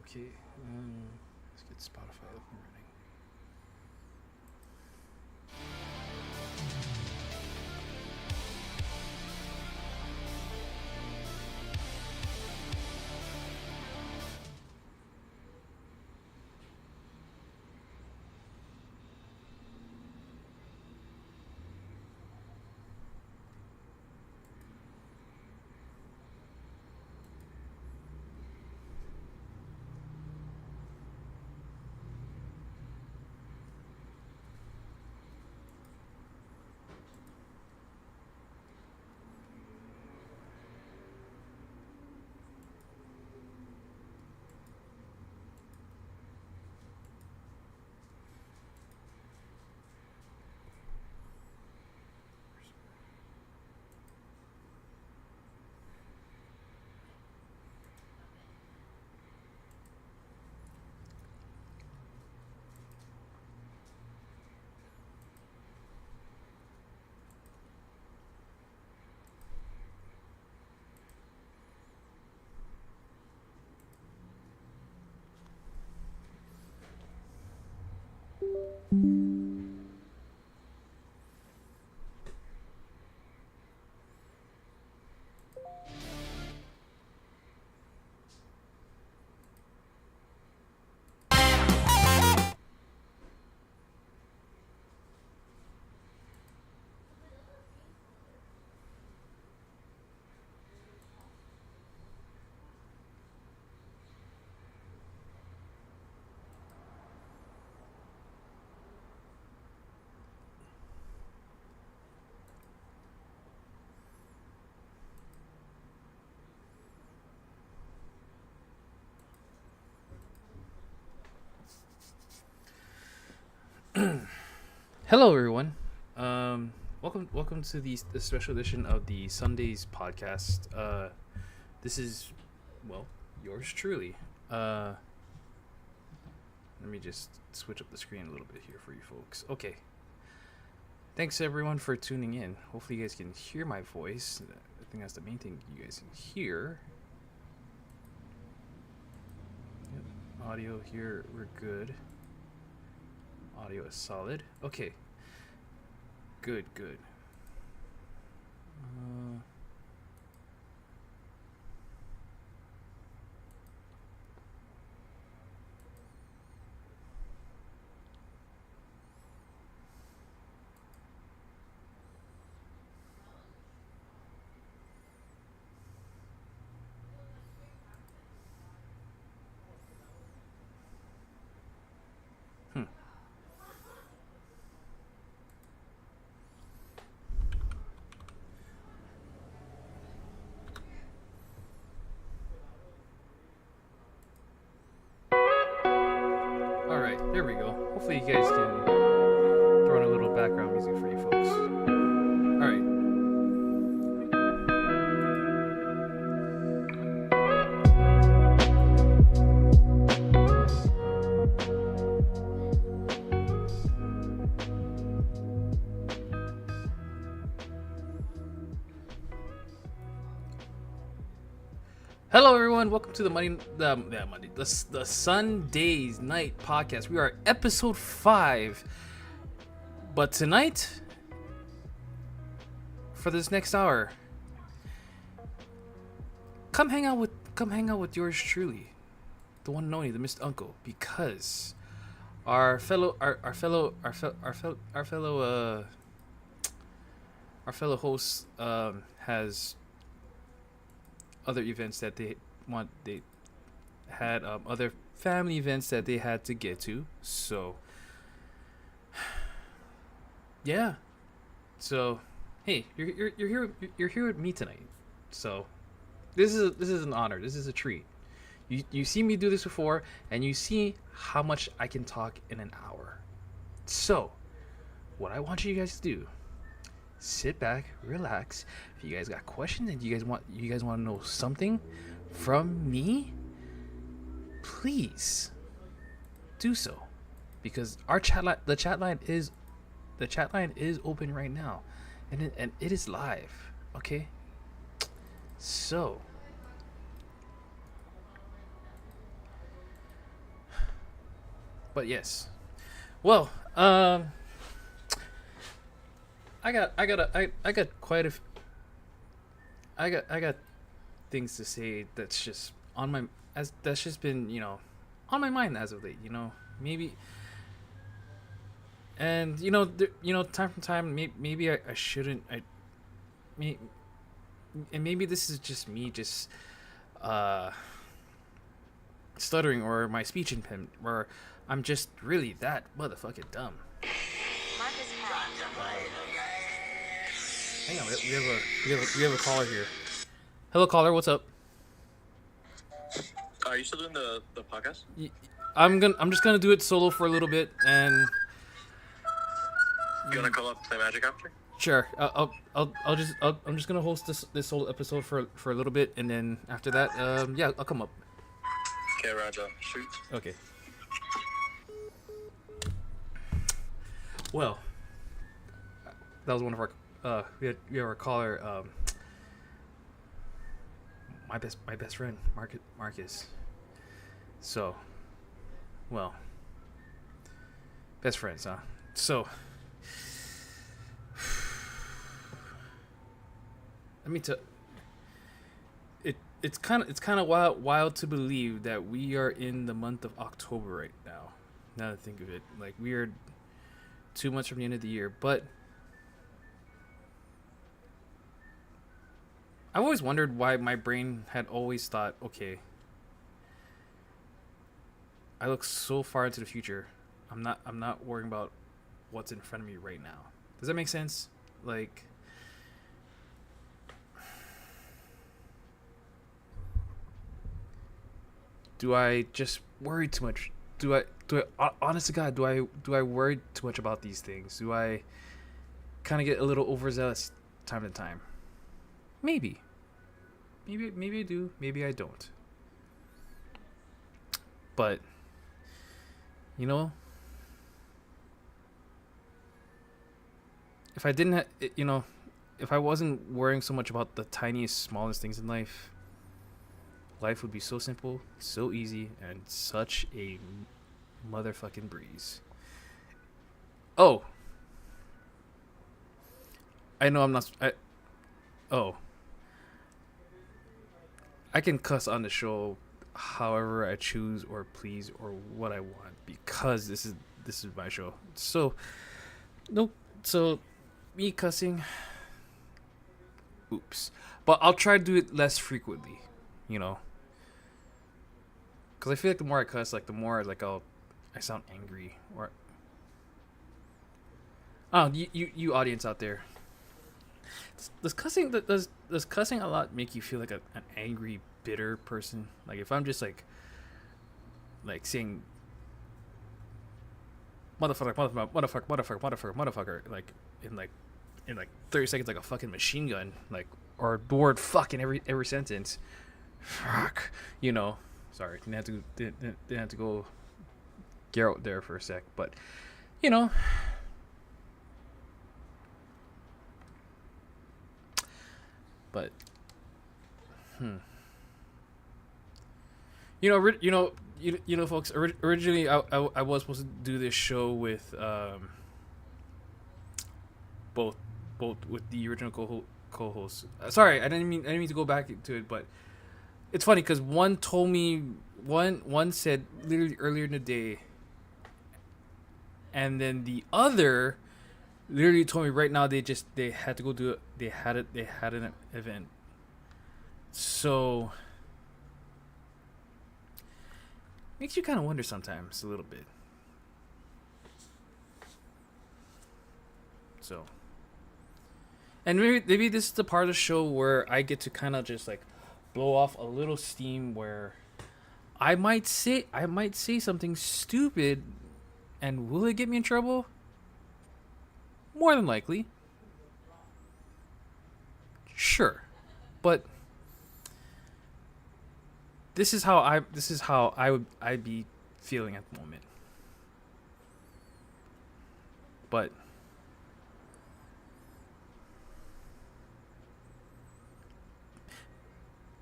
Okay, let's get Spotify up and running. Hello, everyone. Welcome to the special edition of the Sundaze podcast. This is, well, yours truly. Let me just switch up the screen a little bit here for you folks. Okay. Thanks everyone for tuning in. Hopefully you guys can hear my voice. I think that's the main thing you guys can hear. Yep. Audio here, we're good. Audio is solid. Okay. Good. All right, there we go. Hopefully you guys can throw in a little background music for you folks. All right. Hello, everyone. Welcome to the Sundaze Night podcast. We are episode 5, but tonight, for this next hour, come hang out with yours truly, the one and only, the Mr. Uncle, because our fellow host has other events that they had other family events that they had to get to, so yeah, so hey, you're here with me tonight, so this is an honor, this is a treat. You see me do this before, and you see how much I can talk in an hour. So what I want you guys to do, sit back, relax. If you guys got questions and you guys want to know something from me, please do so, because the chat line is open right now, and it is live. Okay, so But yes. Well, I got quite a I got things to say that's just on my as that's just been on my mind as of late. Maybe and time from time maybe I shouldn't may, and maybe this is just me just uh stuttering or my speech impediment or I'm just really that motherfucking dumb. Hang on, we have a caller here. Hello, caller. What's up? Are you still doing the podcast? I'm just gonna do it solo for a little bit, and You wanna call up play magic after? sure, I'm just gonna host this whole episode for a little bit, and then after that, yeah, I'll come up. Okay, Raja, shoot. Okay. Well, that was one of our we have our caller, my best friend Marcus. So, well, best friends, huh? So, let me tell. It's kind of wild to believe that we are in the month of October right now. Now that I think of it, like we are 2 months from the end of the year, but I've always wondered why my brain had always thought, okay, I look so far into the future. I'm not worrying about what's in front of me right now. Does that make sense? Like, do I just worry too much? Do I honest to God, do I worry too much about these things? Do I kind of get a little overzealous time to time? Maybe I do, maybe I don't. But if I didn't if I wasn't worrying so much about the tiniest smallest things in life would be so simple, so easy, and such a motherfucking breeze. Oh, I know I'm not I can cuss on the show however I choose or please or what I want because this is my show. So nope. So me cussing, oops. But I'll try to do it less frequently, because I feel like the more I cuss, like the more like I sound angry or you audience out there. Does cussing a lot make you feel like an angry, bitter person? Like if I'm just like saying motherfucker, like in 30 seconds like a fucking machine gun, like, or the word fuck in every sentence. Fuck, Sorry, didn't have to go Garrett there for a sec, but But, folks. Originally, I was supposed to do this show with both with the original co-host. Sorry, I didn't mean to go back to it, but it's funny because one said literally earlier in the day, and then the other literally told me right now they had to go do it. They had an event. So makes you kind of wonder sometimes a little bit. So, and maybe this is the part of the show where I get to kind of just like blow off a little steam where I might say something stupid, and will it get me in trouble? More than likely. Sure. But this is how I'd be feeling at the moment. But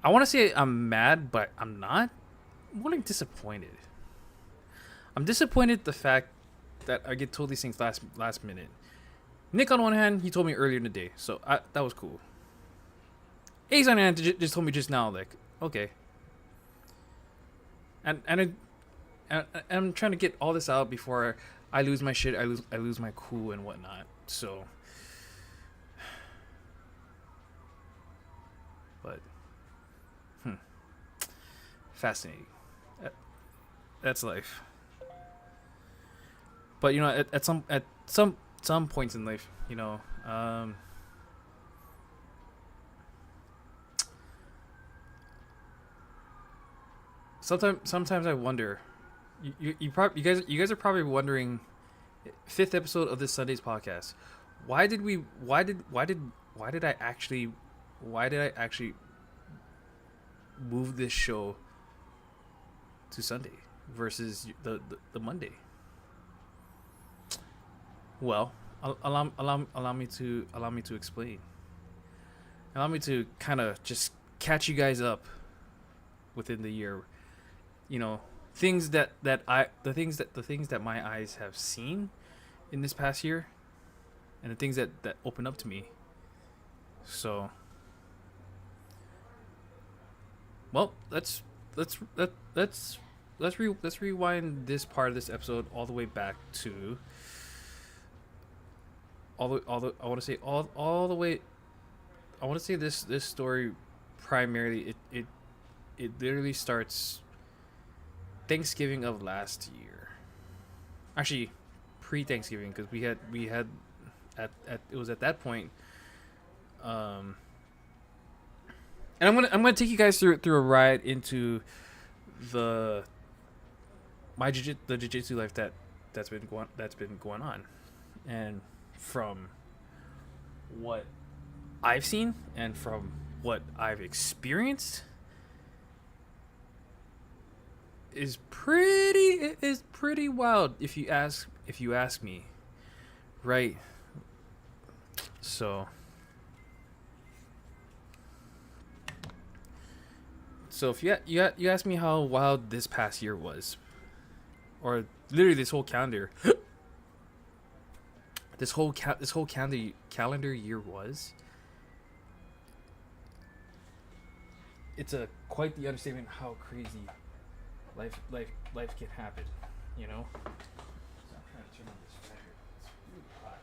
I want to say I'm mad, but I'm not. I'm more like disappointed. I'm disappointed the fact that I get told these things last minute. Nick, on one hand, he told me earlier in the day, so that was cool. Ace on the hand just told me just now, like, okay. And I'm trying to get all this out before I lose my shit. I lose my cool and whatnot. So, but, fascinating. That's life. But you know, at some points in life, you know, sometimes I wonder. You guys are probably wondering, fifth episode of this Sundaze podcast. Why did I actually move this show to Sunday versus the Monday? Well, allow me to explain. Allow me to kind of just catch you guys up within the year. You know, the things that my eyes have seen in this past year, and the things that open up to me. So, well, let's rewind this part of this episode all the way back to I want to say this story primarily it literally starts Thanksgiving of last year. Actually, pre-Thanksgiving, because we had at it was at that point. And I'm gonna take you guys through a ride into the jiu-jitsu life that's been going on, and from what I've seen and from what I've experienced is pretty wild if you ask me, right? So if you ask me how wild this past year was, or literally this whole calendar this whole calendar year was, it's a quite the understatement how crazy life can happen, you know. So I'm trying to turn on this fan here. It's really hot.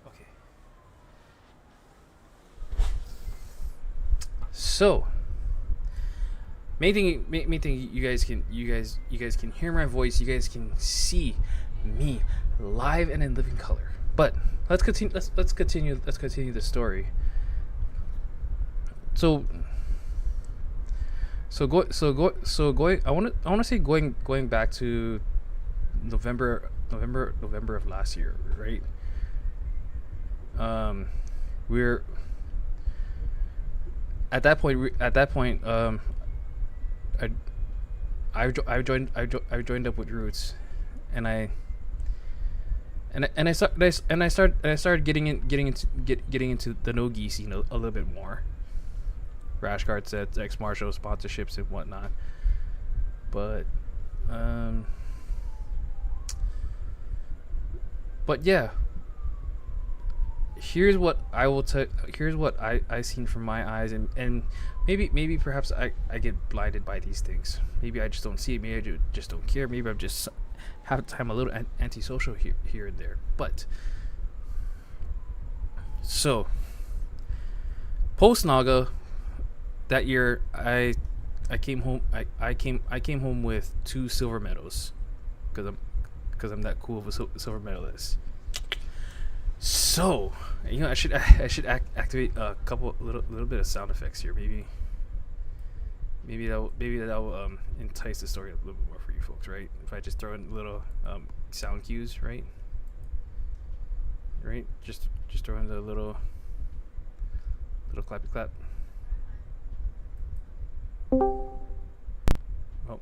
Okay. So, main thing you guys can hear my voice, you guys can see me live and in living color. But let's continue the story. I want to say going back to November of last year, right? We're at that point. I joined up with Roots, and I started getting into the no-gi scene a little bit more. Rash guard sets, X Marshall sponsorships and whatnot. But yeah, here's what I seen from my eyes, and maybe perhaps I get blinded by these things. Maybe I just don't see it. Maybe I just don't care. Maybe I'm just I'm a little antisocial here and there. But so post Naga that year, I came home. I came home with 2 silver medals, because I'm that cool of a silver medalist. So, you know, I should activate a couple little bit of sound effects here. Maybe that will entice the story a little bit more for you folks, right? If I just throw in little sound cues, right? Just throw in the little clappy clap. Oh.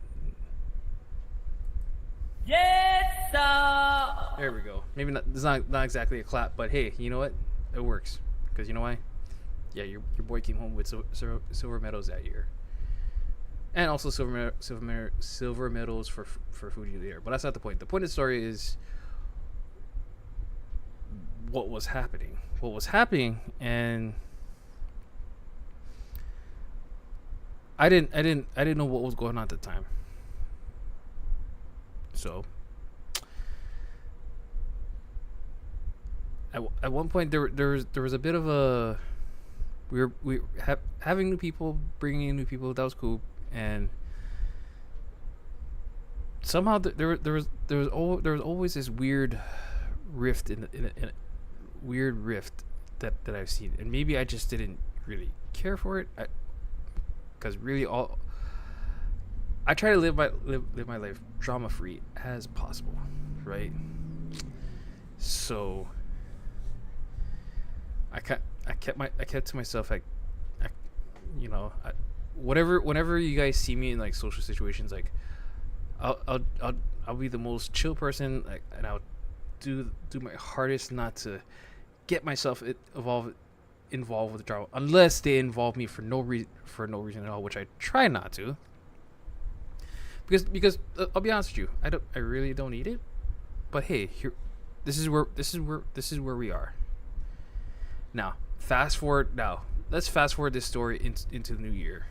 Yes, sir. There we go. Maybe it's not exactly a clap, but hey, you know what? It works. Because you know why? Yeah, your boy came home with silver medals that year. and also silver medals for Fuji of the Year. But that's not the point. The point of the story is what was happening. What was happening, and I didn't know what was going on at the time. So at one point there was a bit of a having new people, bringing in new people. That was cool, and somehow there was always this weird rift in a weird rift that I've seen, and maybe I just didn't really care for it. Because really, I try to live my life drama free as possible, right? So I kept to myself. Whenever you guys see me in like social situations, like I'll be the most chill person, like, and I'll do my hardest not to get myself involved with drama unless they involve me for no reason at all, which I try not to, because I'll be honest with you, I really don't need it. But hey, here, this is where we are now. Let's fast forward this story into the new year.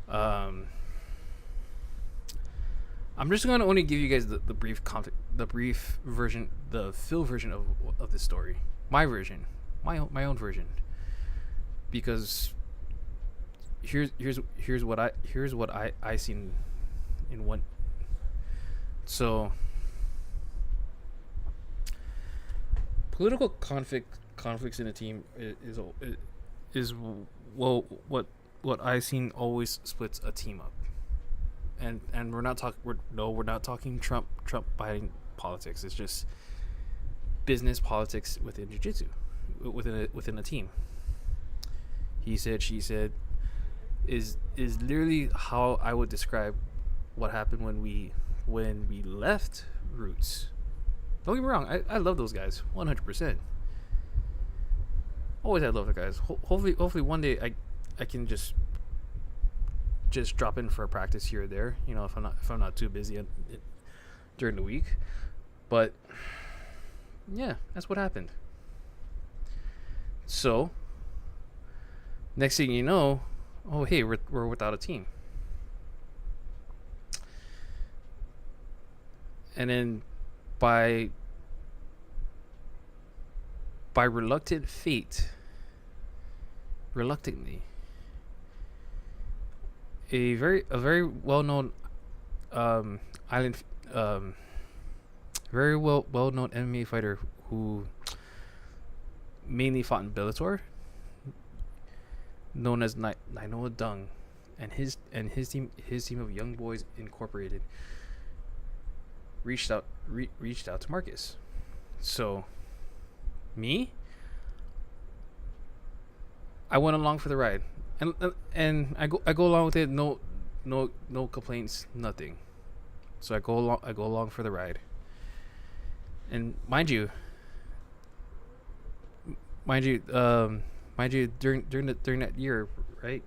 I'm just going to only give you guys the brief version, the full version of this story, my version, my own version, because here's what I seen in one. So political conflicts in a team is well what I seen always splits a team up. And we're not talking Trump Biden politics. It's just business politics within jiu-jitsu, within a team. He said, she said is literally how I would describe what happened when we left Roots. Don't get me wrong, I love those guys 100%. Always I love the guys. Hopefully one day I can just drop in for a practice here or there, if I'm not too busy during the week. But yeah, that's what happened. So next thing you know, oh hey, we're without a team. And then by reluctantly, a very well-known island very well-known MMA fighter who mainly fought in Bellator, known as Nainoa Dung, and his team of Young Boys Incorporated reached out to Marcus. So me, I went along for the ride, and I go along with it. No complaints, nothing. So I go along for the ride. And mind you, during that year, right?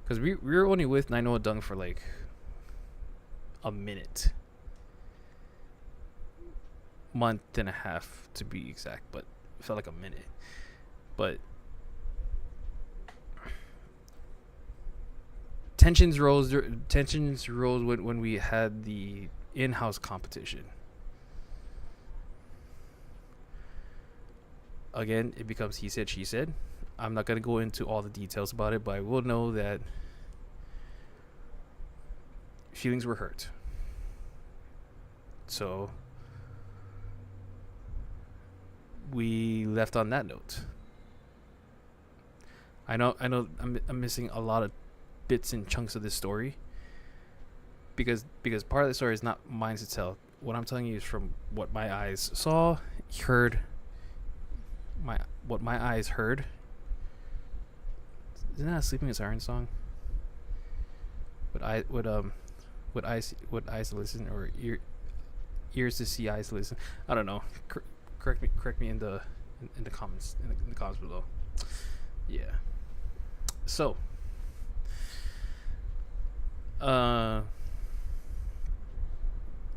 Because we were only with Nainoa Dung for like a month and a half to be exact, but it felt like a minute. But tensions rose when we had the in-house competition. Again, it becomes he said, she said. I'm not going to go into all the details about it, but I will know that feelings were hurt. So we left on that note. I know I'm missing a lot of bits and chunks of this story because part of the story is not mine to tell. What I'm telling you is from what my eyes saw, heard, what my eyes heard. Isn't that a Sleeping with Sirens song? Eyes to listen, or ears to see, eyes to listen. I don't know. Correct me in the comments below. Yeah. So Uh,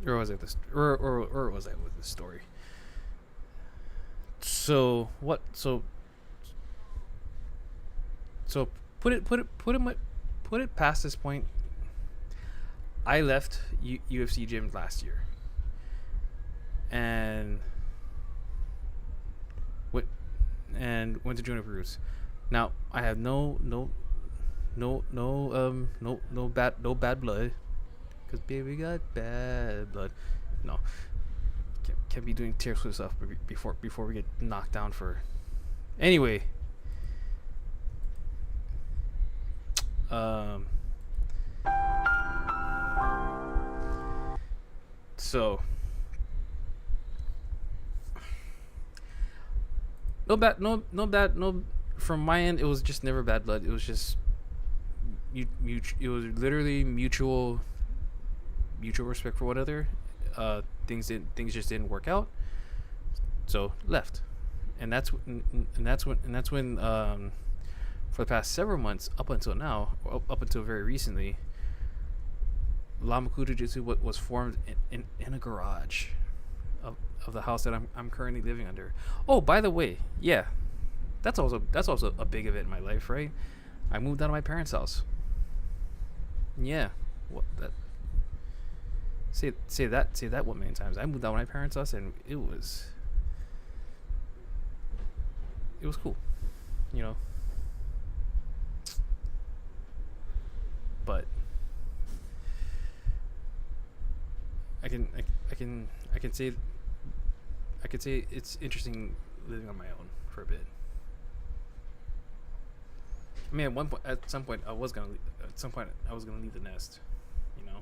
or was it this? Or was I with this story? So what? So put it past this point. I left UFC gym last year, and went to Juniper Roots. Now I have no bad blood, because baby got bad blood. No, can't be doing tear swift stuff before we get knocked down for. Anyway, so no. From my end, it was just never bad blood. It was just it was literally mutual respect for one another. Things just didn't work out, so left, and that's when for the past several months up until now, up until very recently, Lamaku Jiu-Jitsu was formed in a garage of the house that I'm currently living under. Oh, by the way, yeah, that's also a big event in my life, right? I moved out of my parents' house. Yeah, what that? Say that what many times? I moved out of my parents' house, and it was cool, you know. But I can say it's interesting living on my own for a bit. I mean, at some point I was gonna leave the nest, you know.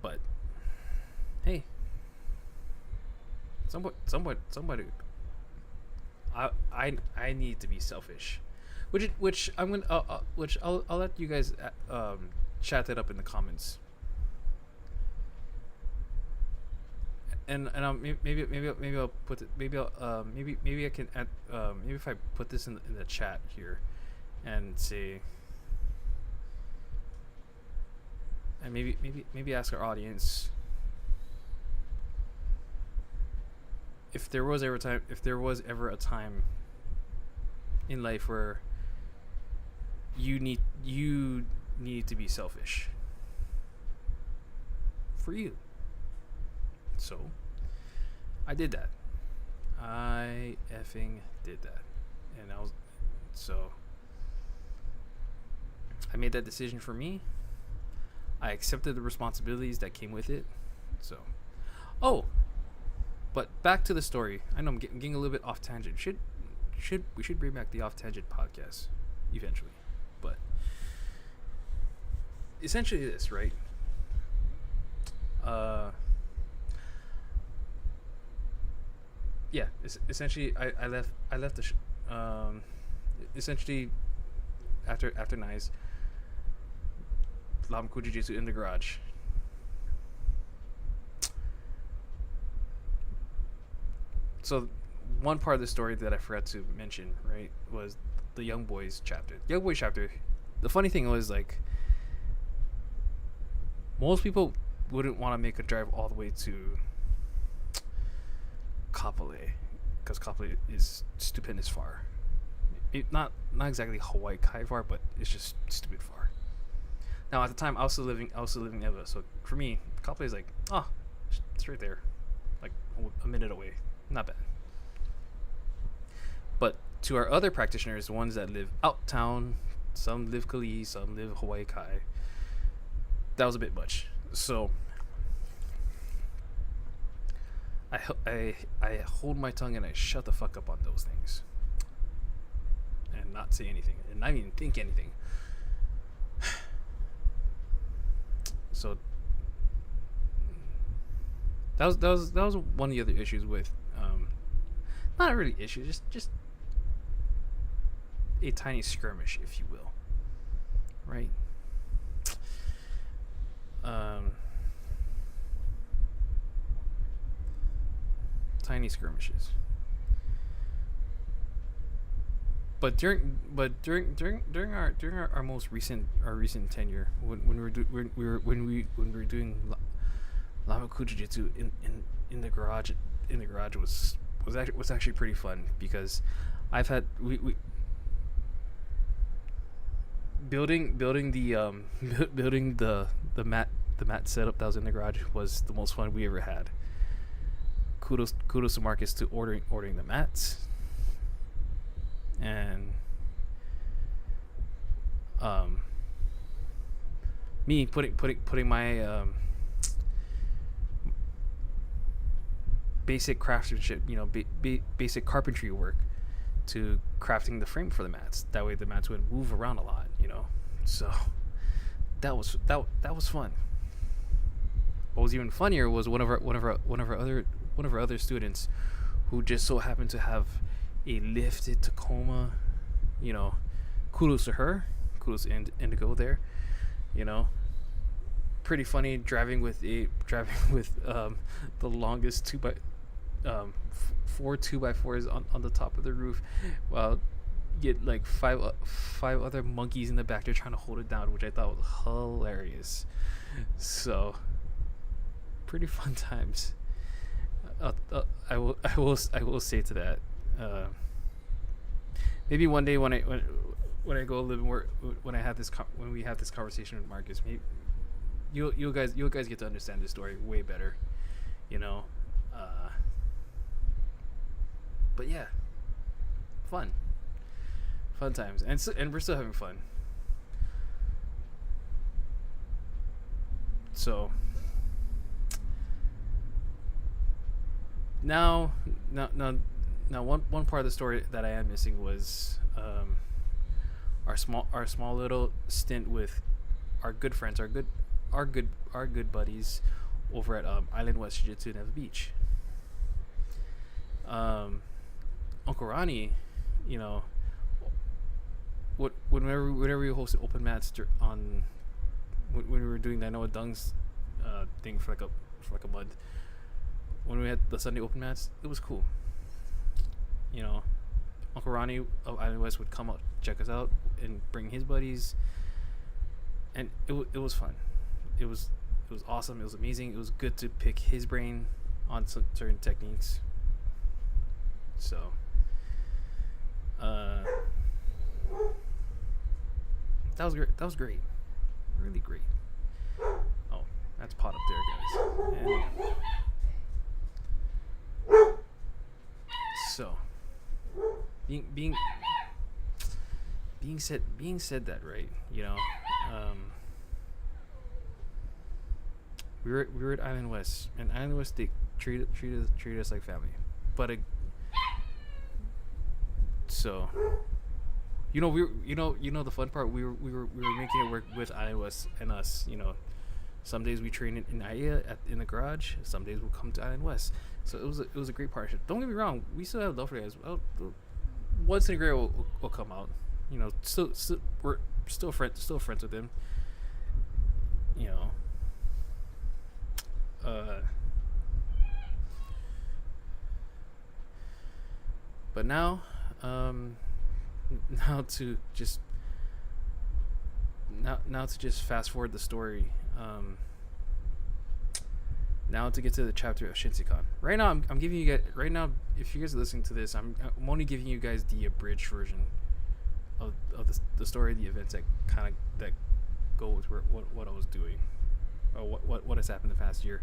But hey, somebody, I need to be selfish, which I'm gonna which I'll let you guys chat that up in the comments. And maybe I'll put it, maybe I can add, maybe if I put this in the chat here and say, and maybe ask our audience if there was ever a time in life where you need to be selfish for you. So I did that. I effing did that. And I made that decision for me. I accepted the responsibilities that came with it. So, but back to the story. I know I'm getting a little bit off tangent. We should bring back the off tangent podcast eventually. But essentially this, right? Yeah, essentially I left the essentially after Nice, Lamaku Jiu-Jitsu in the garage. So one part of the story that I forgot to mention, right, was the Young Boys chapter. Young Boys chapter. The funny thing was, like, most people wouldn't want to make a drive all the way to Kapolei, because Kapolei is stupendous far. Not exactly Hawaii Kai far, but it's just stupid far. Now at the time I was still living in Eva, so for me Kapolei is like, it's right there, like a minute away, not bad. But to our other practitioners, the ones that live out town, some live Kali, some live Hawaii Kai, that was a bit much. So I hold my tongue and I shut the fuck up on those things and not say anything and not even think anything. So that was one of the other issues with not really issues, just a tiny skirmish, if you will, right? Tiny skirmishes. but during our most recent tenure, when we were doing Lamaku Jiu-Jitsu in the garage, was actually pretty fun, because I've had we building the building the mat setup that was in the garage was the most fun we ever had. Kudos to Marcus to ordering the mats, and me putting my basic craftsmanship, basic carpentry work to crafting the frame for the mats. That way the mats would move around a lot, So that was fun. What was even funnier was one of our other students, who just so happened to have a lifted Tacoma. Kudos to her. Kudos to Indigo there. Pretty funny driving with the longest 4 2x4s on the top of the roof, while get like five other monkeys in the back there trying to hold it down, which I thought was hilarious. So pretty fun times. I will say to that. Maybe one day when I go a little more, when we have this conversation with Marcus, maybe you guys get to understand this story way better, But yeah, fun times, and we're still having fun. So now one part of the story that I am missing was our small little stint with our good friends, our good buddies over at Island West Jiu-Jitsu in Eva Beach. Uncle Ronnie, whenever we hosted open mats when we were doing the Noah Dung's thing for like a month, when we had the Sunday open mats, it was cool. Uncle Ronnie of Island West would come out, check us out, and bring his buddies, and it was fun. It was awesome. It was amazing. It was good to pick his brain on certain techniques. So that was great. Really great. Oh, that's Pot up there, guys. And so being said that, right, we were at Island West, and Island West, they treat us like family, but so the fun part, we were making it work with Island West and us. Some days we train in IA in the garage. Some days we'll come to Island West. So it was a great partnership. Don't get me wrong, we still have love for you guys. Well, once in a great will come out. Still we're still friends with him. But now to just fast forward the story. Now to get to the chapter of Shinsekan. Right now, I'm giving you guys. Right now, if you guys are listening to this, I'm only giving you guys the abridged version of the story, the events that go with what I was doing, or what has happened the past year,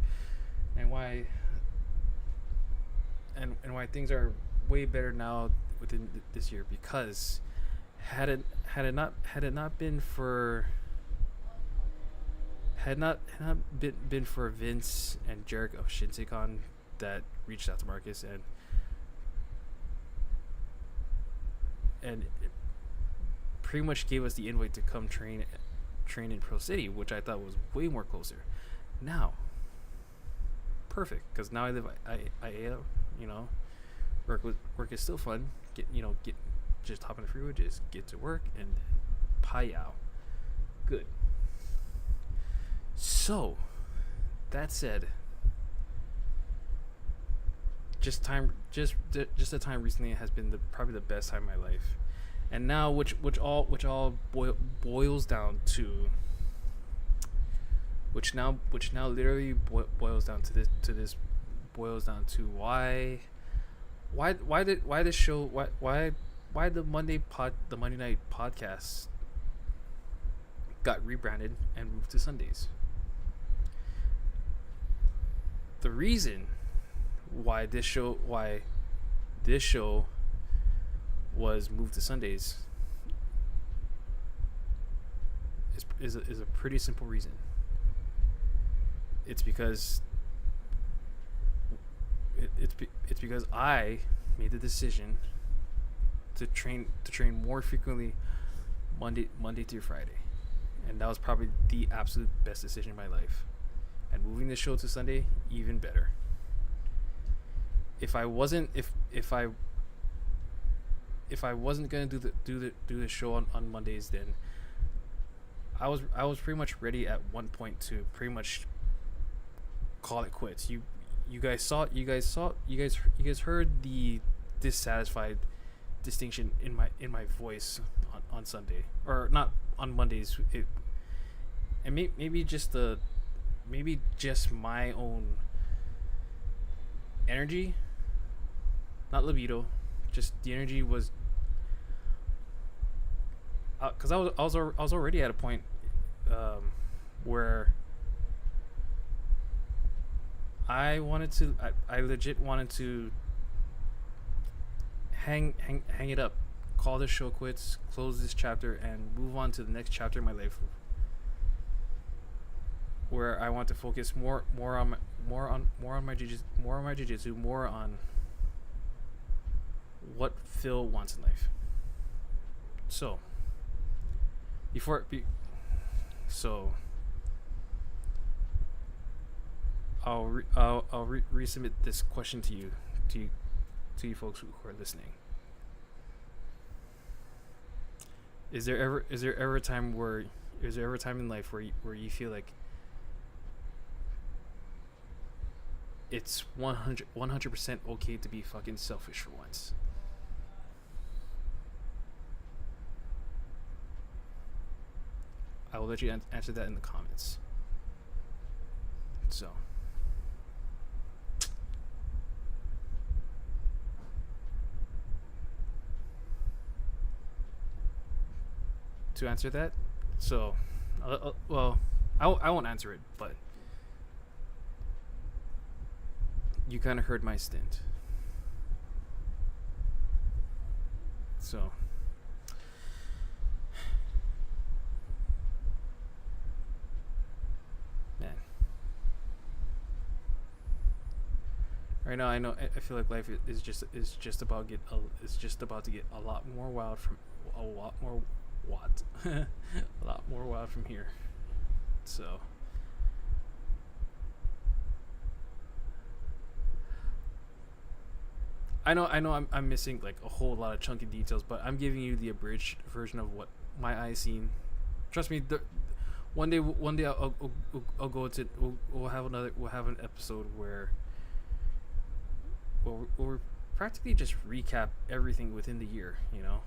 and why things are way better now within this year. Because had it not been for Vince and Jarek of Shinsekan that reached out to Marcus and it pretty much gave us the invite to come train in Pro City, which I thought was way more closer. Now, perfect, because now I live IA, work is still fun. Get just hop on the freeway, just get to work, and payao. Good. So, that said, the time recently has been probably the best time of my life, And now, boils down to, which now literally boils down to this boils down to why this show why the Monday night podcast got rebranded and moved to Sundays. The reason why this show was moved to Sundays is a pretty simple reason. It's because it's because I made the decision to train more frequently Monday through Friday, and that was probably the absolute best decision in my life. And moving the show to Sunday, even better. If I wasn't gonna do the show on Mondays, then I was pretty much ready at one point to pretty much call it quits. You guys heard the dissatisfied distinction in my voice on Sunday, or not on Mondays. And maybe just my own energy, not libido, just the energy was, because I was already at a point where I legit wanted to hang it up, call this show quits, close this chapter, and move on to the next chapter in my life, where I want to focus more on my jiu-jitsu, more on what Phil wants in life. So I'll resubmit this question to you folks who are listening. Is there ever a time in life where you feel like it's 100% okay to be fucking selfish for once? I will let you answer that in the comments. So, to answer that, well, I won't answer it, but you kind of heard my stint. So, man, right now I feel like life is just about to get a lot more wild from a lot more wild from here. So I know I'm missing like a whole lot of chunky details, but I'm giving you the abridged version of what my eyes seen. Trust me, one day I'll go into we'll have an episode where we'll practically just recap everything within the year. You know,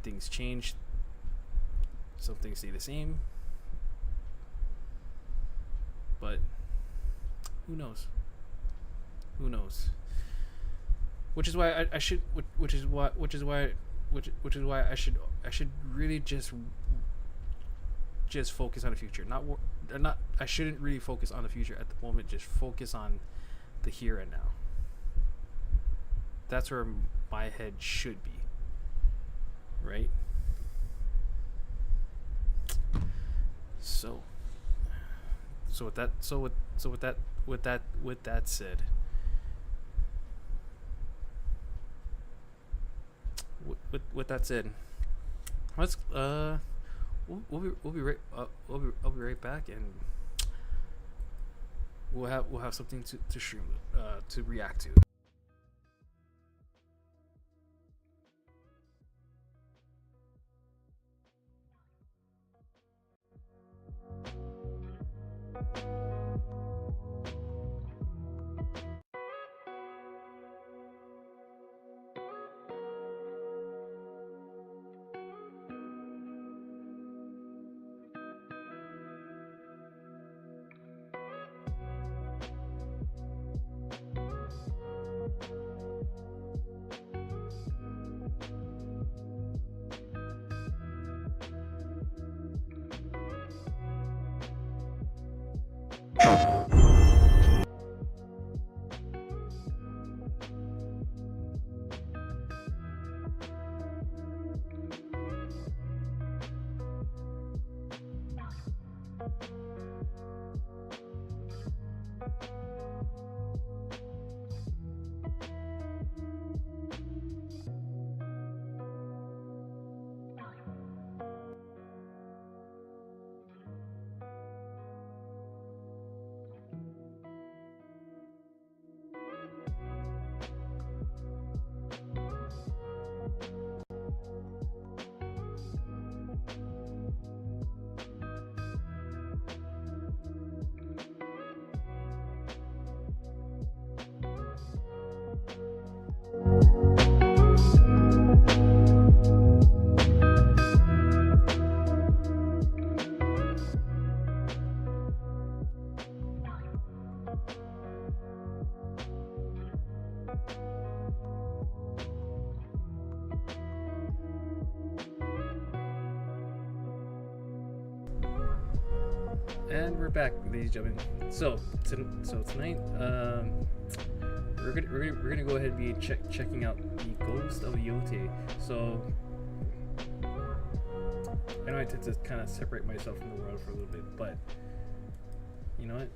things change, some things stay the same, but who knows? Which is why I should really just focus on the future. I shouldn't really focus on the future at the moment. Just focus on the here and now. That's where my head should be. Right? So with that said, with that said, let's we'll be right I'll be right back, and we'll have something to stream to react to. And we're back, ladies and gentlemen. So tonight, we're gonna go ahead and be checking out the Ghost of Yote. So I know I tend to kind of separate myself from the world for a little bit, but you know what?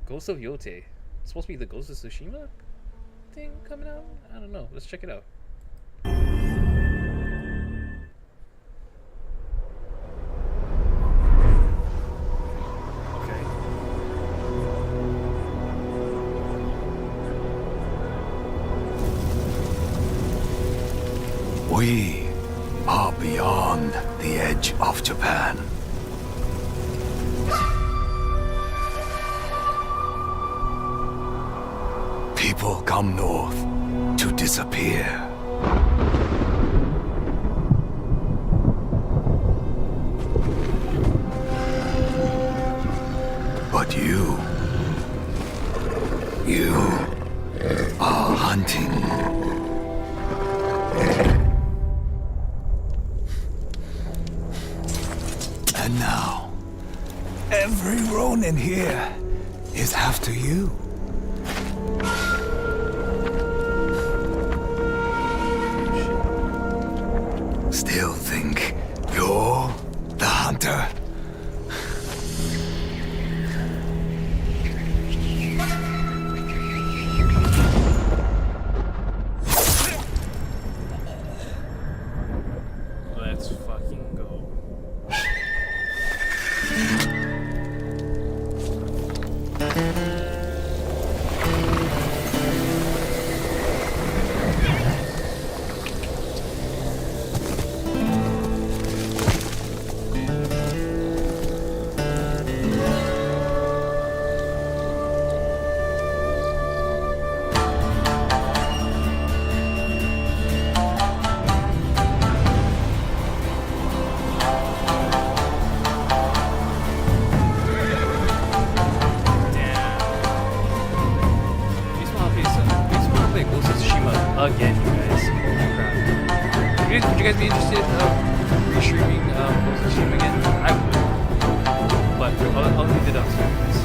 Ghost of Yote. It's supposed to be the Ghost of Tsushima thing coming out. I don't know. Let's check it out. We are beyond the edge of Japan. People come north to disappear. But you are hunting. And now, every Ronin here is after you. Still think you're the hunter? Let's fucking go. Again, you guys. Crap. Would you guys be interested in restreaming Ghost of Tsushima again? I would. But I'll leave it up to you guys.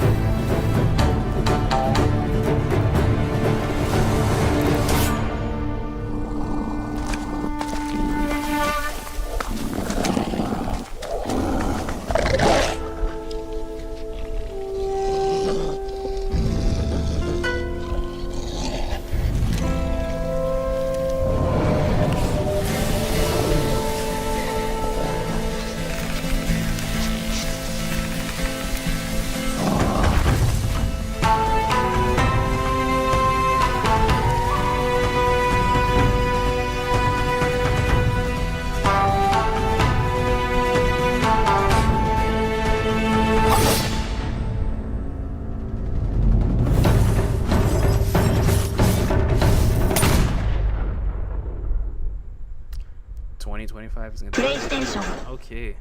Is gonna be okay.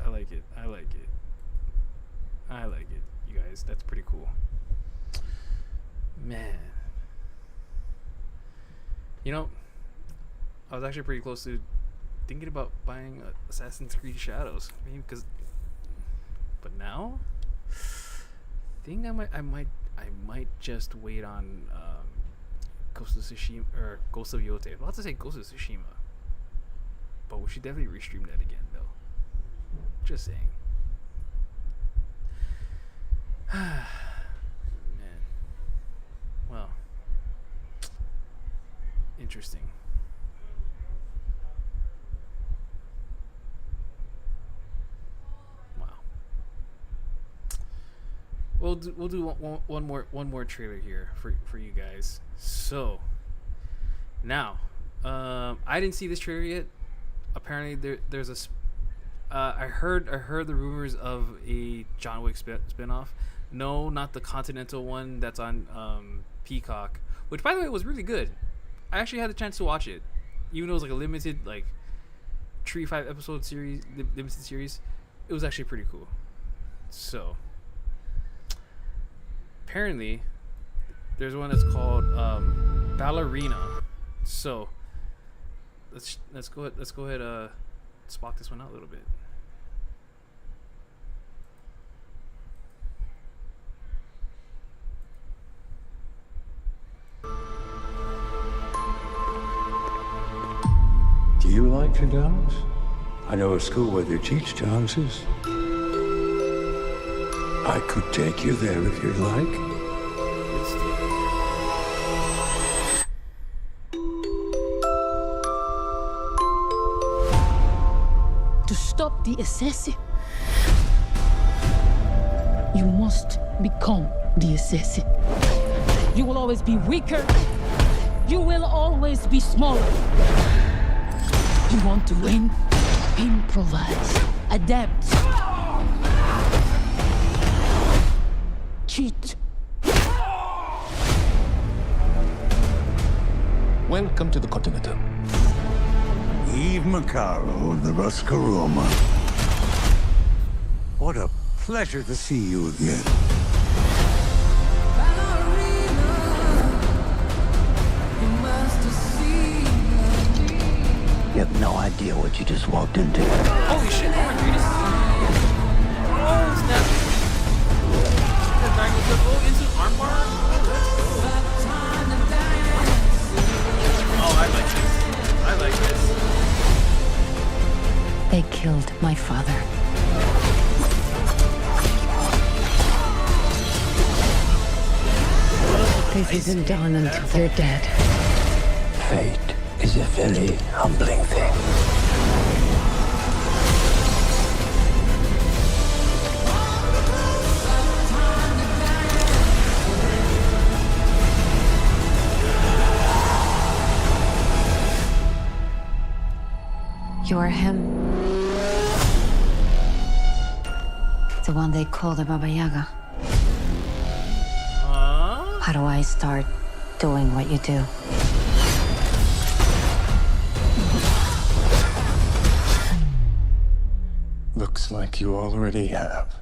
I like it. I like it. I like it, you guys. That's pretty cool. Man. You know, I was actually pretty close to thinking about buying Assassin's Creed Shadows. I mean, but now, think I might just wait on Ghost of Tsushima or Ghost of Yote. I'm about to say Ghost of Tsushima, but we should definitely restream that again, though. Just saying. Man, well, interesting. Wow. We'll do one more trailer here for you guys. So now, I didn't see this trailer yet. Apparently, there's a. I heard the rumors of a John Wick spinoff. No, not the Continental one that's on Peacock, which by the way was really good. I actually had the chance to watch it, even though it was like a limited 5 episode series, limited series. It was actually pretty cool. So apparently, there's one that's called Ballerina. So let's go ahead spot this one out a little bit. Do you like to dance? I know a school where they teach dances. I could take you there if you'd like. To stop the assassin, you must become the assassin. You will always be weaker. You will always be smaller. You want to win? Improvise. Adapt. Cheat. Welcome to the Continental. Eve Macaro of the Roscaroma. What a pleasure to see you again. You have no idea what you just walked into. Holy shit! Oh snap! That guy goes to go into armbar. Oh, I like this. They killed my father. This isn't done until they're dead. Fate is a very humbling thing. You're him. The one they call the Baba Yaga. How do I start doing what you do? Looks like you already have.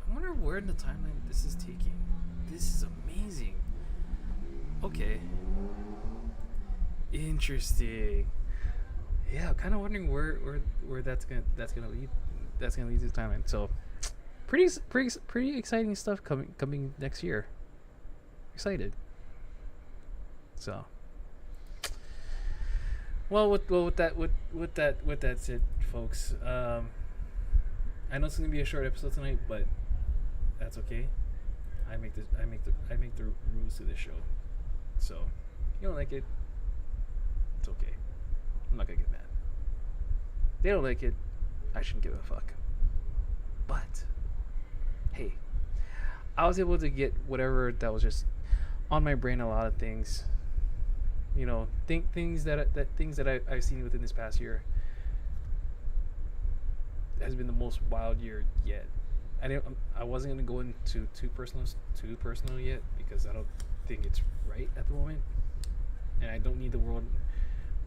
I wonder where in the timeline this is taking. This is amazing. Okay. Interesting. Yeah, I'm kind of wondering where that's gonna lead. That's gonna lead to the timeline. So, pretty exciting stuff coming next year. Excited. So, with that said, folks, I know it's gonna be a short episode tonight, but that's okay. I make the rules to this show. So, if you don't like it, it's okay. I'm not gonna get mad. They don't like it, I shouldn't give a fuck. But hey, I was able to get whatever that was just on my brain. A lot of things, you know, things that I've seen within this past year has been the most wild year yet. I wasn't gonna go into too personal yet because I don't think it's right at the moment, and I don't need the world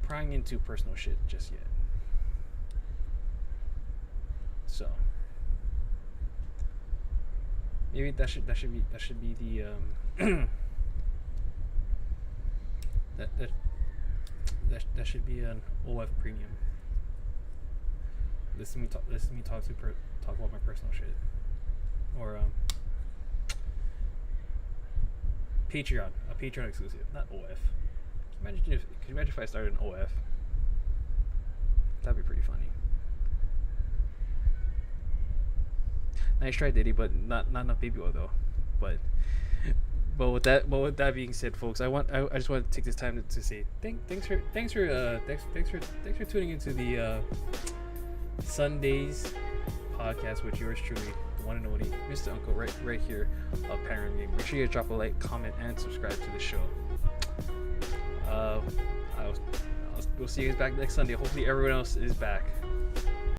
prying into personal shit just yet. So maybe that should be the That should be an OF premium. Listen to me talk about my personal shit, or Patreon, a Patreon exclusive, not OF. Could you imagine if I started an OF? That'd be pretty funny. Nice try, Diddy, but not enough baby oil though. But with that being said, folks, I just want to take this time to say thanks for tuning into the Sundaze podcast with yours truly, the one and only Mr. Uncle, right here of Panoramic Gaming. Make sure you drop a like, comment, and subscribe to the show. We'll see you guys back next Sunday. Hopefully everyone else is back.